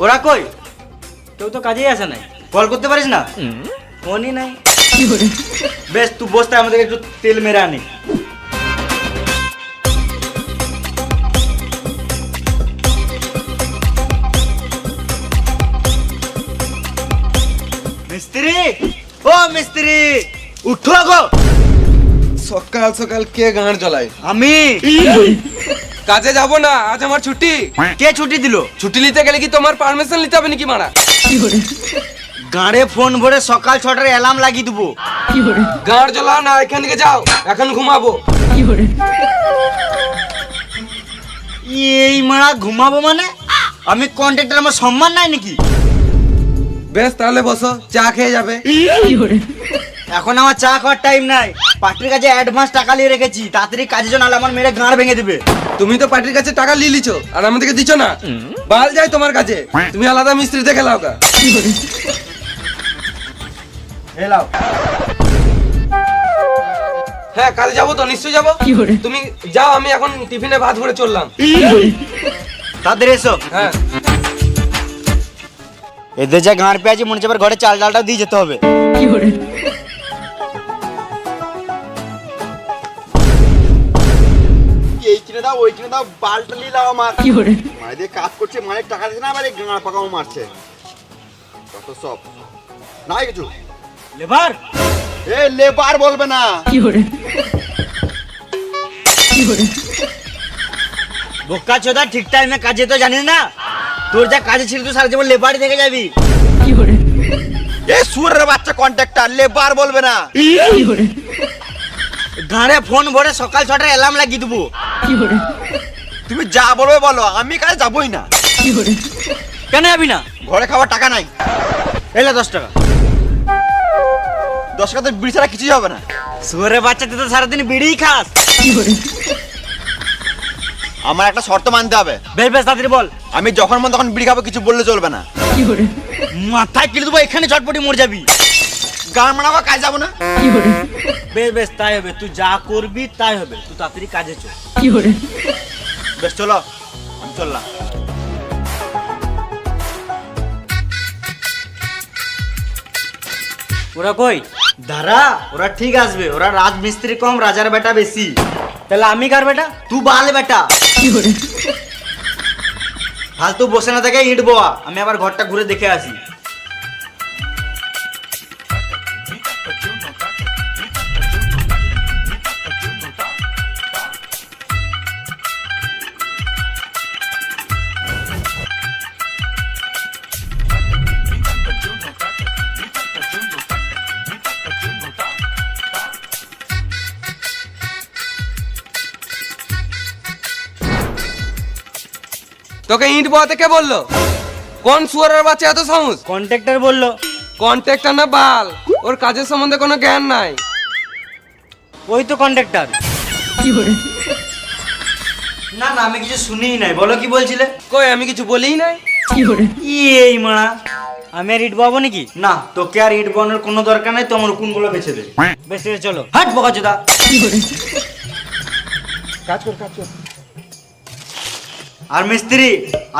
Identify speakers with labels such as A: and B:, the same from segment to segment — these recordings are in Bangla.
A: ওরা কই? কেউ তো কাজেই আসে নাই। কল করতে পারিস না? ফোনই নাই। বেশ তুই বসতে, আমাদের একটু তেল মেরে আনি। মিস্ত্রি, ও মিস্ত্রি, উঠো গো।
B: সকাল সকাল কে গাঁড় জ্বলায়?
A: আমি।
B: কাজে যাব না, আজ আমার ছুটি।
A: কে ছুটি দিল?
B: ছুটি নিতে গেলে কি তোমার পারমিশন নিতে হবে নাকি মারা?
A: গাড়ে ফোন ভরে সকাল 6টার অ্যালার্ম লাগিয়ে দেবো।
B: গাঁড় জ্বলাও না, এখান থেকে যাও, এখন ঘুমাবো।
A: এই মারা ঘুমাবো মানে? আমি কন্ট্রাক্টর, আমার সম্মান নাই নাকি?
B: বেশ তাহলে বসো, চা খেয়ে যাবে।
A: এখন আমার চা খাওয়ার টাইম নাই। পার্টির কাছে অ্যাডভান্স টাকা নিয়ে রেখেছি, তাড়াতাড়ি কাজের জন্য, নাহলে আমার মেরে গাঁড় ভেঙে দিবে।
B: তুমি তো পার্টির কাছে টাকা নিয়ে লিছো আর আমাদেরকে দিচ্ছ না। বাল যায় তোমার কাছে, তুমি আলাদা মিস্ত্রি দেখে লাও গা।
A: এলাও।
B: হ্যাঁ কাজে যাবো তো, নিশ্চয়ই যাবো। তুমি যাও, আমি এখন টিফিনে ভাত ভরে চললাম।
A: তাড়াতাড়ি এসো।
B: হ্যাঁ
A: এদের যা গাঁড় পেয়ে আছে, মনে হচ্ছে আবার ঘরে চাল ডালটাও দিয়ে যেতে হবে।
C: এই কিনে দাও, ওই কিনে দাও, বালটা নিলাম আমার। মানে দিয়ে কাজ করছে, মানে টাকা দিচ্ছে না, আবার এই গাঁড় পাকাও মারছে। কত সব নাই কিছু।
A: লেবার,
C: এ লেবার বলবে না।
A: বোকা চোদা, ঠিক টাইমে কাজে তো জানিস না। তোর যা কাজে ছিল, তুই সারা জীবন লেবারই থেকে যাবি।
C: এ সুরের বাচ্চা কন্ট্রাক্টর, লেবার বলবে না।
A: গাঁড়ে ফোন ভরে সকাল 6টার অ্যালার্ম লাগিয়ে দেবো।
C: তুমি যা বলবে বলো, আমি কাজে যাবই না।
A: কেন যাবি না?
C: ঘরে খাওয়ার টাকা নাই।
A: এলে 10 টাকা।
C: 10 টাকা তো বিড়ি ছাড়া কিছুই হবে না।
A: শুয়োরের বাচ্চা, তুই তো সারাদিন বিড়িই খাস।
C: আমার একটা শর্ত মানতে হবে।
A: বেশ বেশ তাড়াতাড়ি বল।
C: আমি যখন মন তখন বিড়ি খাবো, কিছু বললে চলবে না।
A: মাথায় কিলে দেবো, এখানে চটপটি মরে যাবি।
C: গান মানাবো, কাজ যাবো না।
A: বেশ বেশ তাই হবে, তুই যা করবি তাই হবে। তুই তাড়াতাড়ি কাজে চল। বেশ চলো, আমি চললাম। ওরা কই? দাঁড়া, ওরা ঠিক আসবে। ওরা রাজমিস্ত্রি কম, রাজার বেটা বেশি। তাহলে আমি কার বেটা? তুই বাল বেটা। ফালতু বসে না থাকে, ইট বোয়া। আমি আবার ঘরটা ঘুরে দেখে আসি।
B: তোকে ইট বোয়াতে কে বললো? কোন সুয়ারের বাচ্চা এত সাহস?
A: কন্ট্রাক্টর বললো।
B: কন্ট্রাক্টর না বাল, ওর কাজের সম্বন্ধে কোনো জ্ঞান নাই।
A: ওই তো কন্ট্রাক্টর। না না, আমি কিছু শুনিই নাই। বলো কি বলছিলে?
B: কই আমি কিছু বলিই নাই।
A: এই মারা, আমি আর ইট বাবো নাকি? না, তোকে আর ইট বানোর কোনো দরকার নাই। তোমার কোনগুলো বেছে দে। বেশ ঠিক আছে, চলো। হাট বোকা চোদা।
C: কাজ কর, কাজ কর।
A: আর মিস্ত্রি,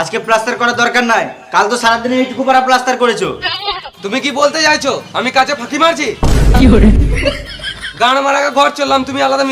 A: আজকে প্লাস্টার করার দরকার নাই। কাল তো সারাদিন এইটুকু পারা প্লাস্টার করেছো।
B: তুমি কি বলতে চাইছো আমি কাজে ফাঁকি মারছি? গান মারা ঘর চললাম, তুমি আলাদা